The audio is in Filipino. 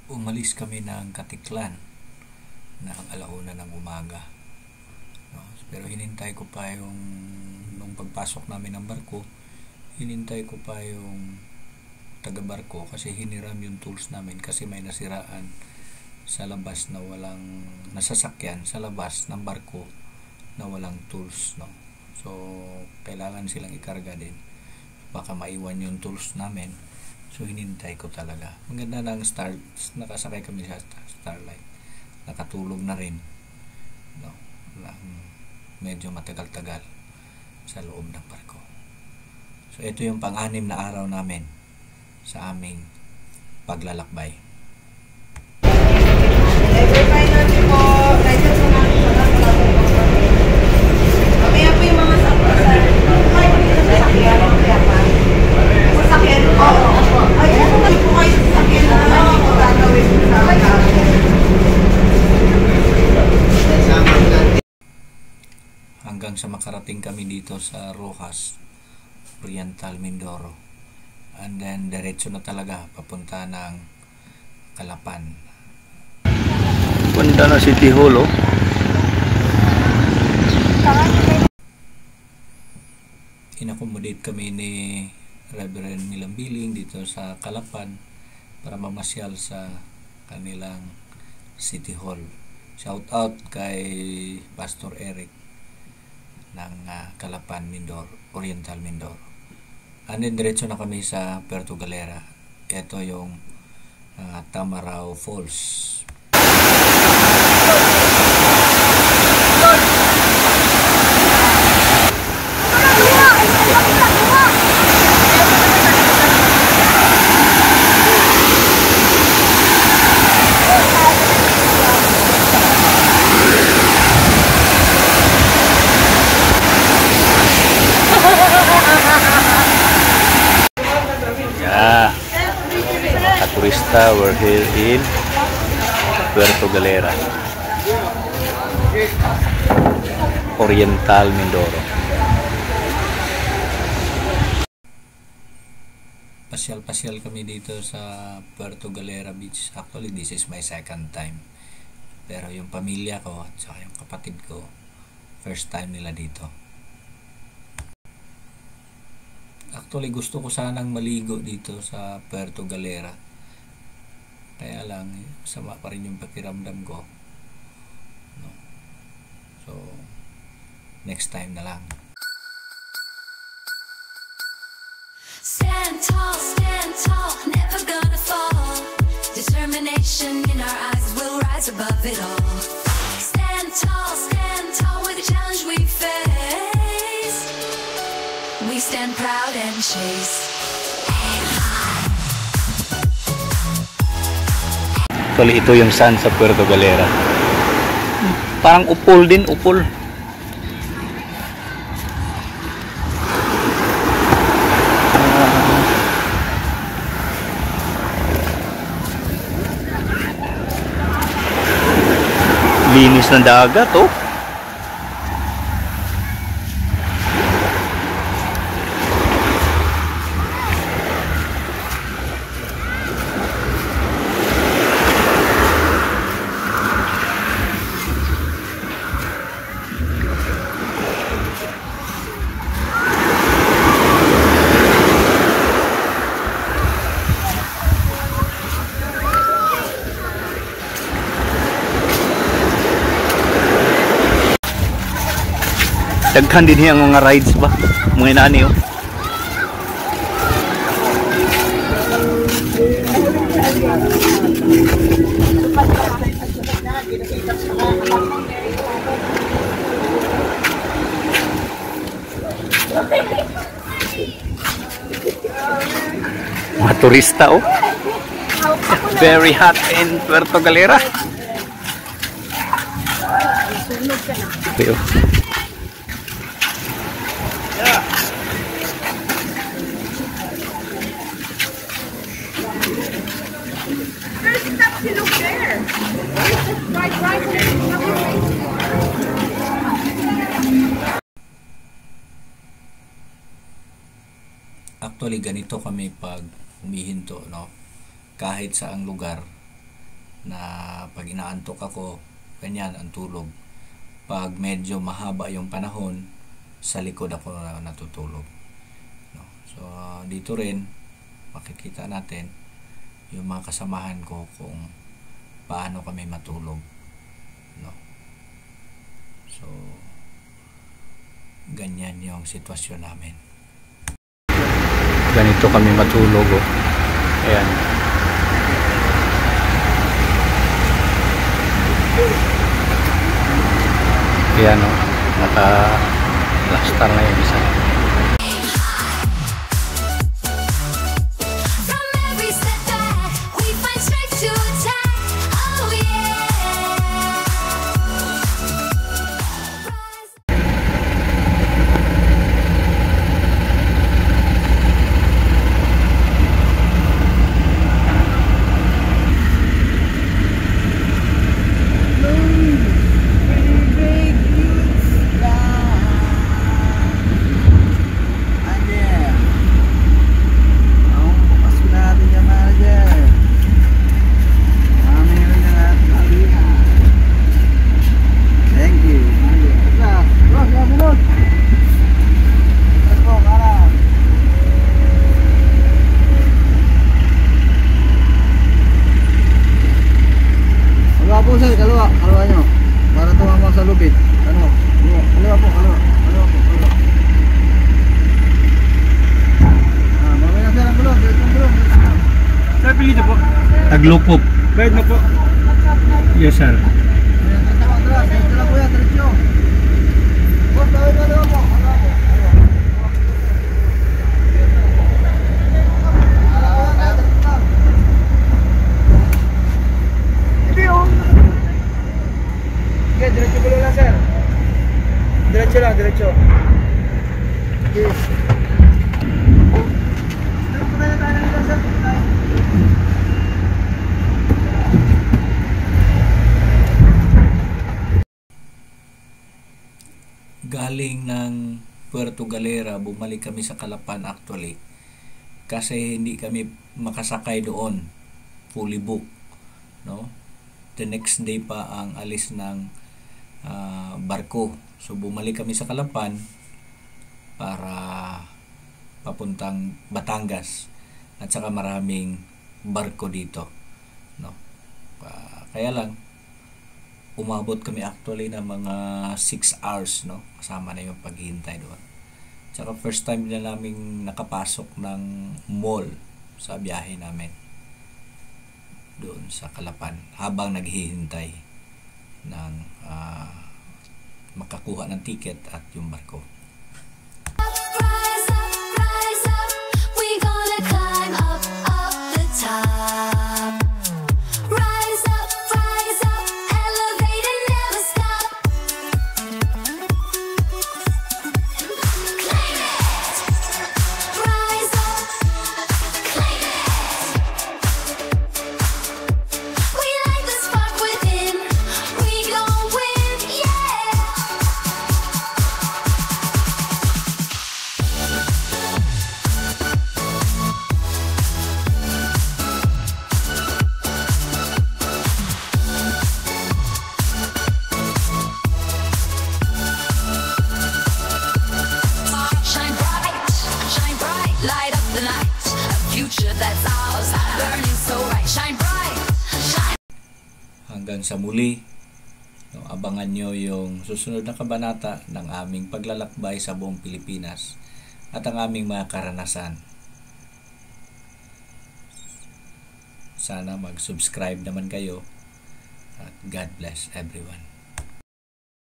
Umalis kami ng Katiklan ng 1:00 ng umaga. No? Pero hinintay ko pa yung, nung pagpasok namin ng barko, hinintay ko pa yung taga-barko kasi hiniram yung tools namin kasi may nasiraan sa labas na walang nasasakyan sa labas ng barko na walang tools, no? So kailangan silang ikarga din, baka maiwan yung tools namin. So hinintay ko talaga. Maganda ng star, nakasakay kami sa Starlight, nakatulog na rin, no? Medyo matagal-tagal sa loob ng barko. So ito yung pang-anim na araw namin sa aming paglalakbay. Every final po, ready po namin sa mamaya po yung mga sakyan. Sasakyan po. Ayun, kung po kayo sasakyan na hindi po gagawin sa hanggang sa makarating kami dito sa Rojas, Oriental, Mindoro. And then diretso na talaga papunta ng Calapan. Punta na City Hall, oh. Inakomodate kami ni Reverend Milambiling dito sa Calapan para mamasyal sa kanilang City Hall. Shout out kay Pastor Eric ng Calapan, Mindoro, Oriental, Mindoro. And then diretso na kami sa Puerto Galera. Ito yung Tamarao Falls. Turista, we're here in Puerto Galera, Oriental, Mindoro. Pasyal-pasyal kami dito sa Puerto Galera Beach. Actually, this is my second time. Pero yung pamilya ko at saka yung kapatid ko, first time nila dito. Actually, gusto ko sanang maligo dito sa Puerto Galera. Kaya lang, sama pa rin yung pakiramdam ko. No? So, next time na lang. Stand tall, never gonna fall. Determination in our eyes, we'll rise above it all. Stand tall with the challenge we face. We stand proud and chase. Actually, ito yung sun sa Puerto Galera. Parang upol din, upol. Linis ng dagat, oh. Daghan din yung mga rides ba? Mga inani, oh. Mga turista, oh. Very hot in Puerto Galera. Okay, oh. Actually, ganito kami pag humihinto, no? Kahit saang lugar, na pag inaantok ako, ganyan ang tulog. Pag medyo mahaba yung panahon, sa likod ako natutulog. No? So, dito rin, makikita natin yung mga kasamahan ko kung paano kami matulog. No? So, ganyan yung sitwasyon namin. Ganito kami matulog, oh. Ayan. Ayan, oh. Naka-plaster na yung isa. From every setback, we find strength to attack. Oh yeah. Rise. Kaliwa nyo para tumama sa lubid. Kaliwa po. Mamaya na sir ang bulong. Sir, pilito po. Naglupop. Bayad na po. Yes, sir. Ito lang po yan, diretso. Boss, kaliwa po. Okay, diretso ko lang sir. Diretso. Okay. Galing ng Puerto Galera, bumalik kami sa Calapan actually. Kasi hindi kami makasakay doon. Fully booked. No? The next day pa ang alis ng barko. So bumalik kami sa Calapan para papuntang Batangas. At saka maraming barko dito. No? Kaya lang, umabot kami actually ng mga 6 hours, no? Kasama na yung paghihintay doon. Tsaka first time na namin nakapasok ng mall sa biyahe namin doon sa Calapan habang naghihintay ng makakuha ng ticket at yung barko. Rise up, we gonna climb up the top. Rise up, elevate and never stop. Claim it. Rise up, claim it. We light the spark within. We gon' win, yeah. Shine bright, light up the night. A future that's ours, burning so bright. Shine bright, shine. Hanggang sa muli, no, abangan nyo yung susunod na kabanata ng aming paglalakbay sa buong Pilipinas at ang aming mga karanasan. Sana mag-subscribe naman kayo at God bless everyone.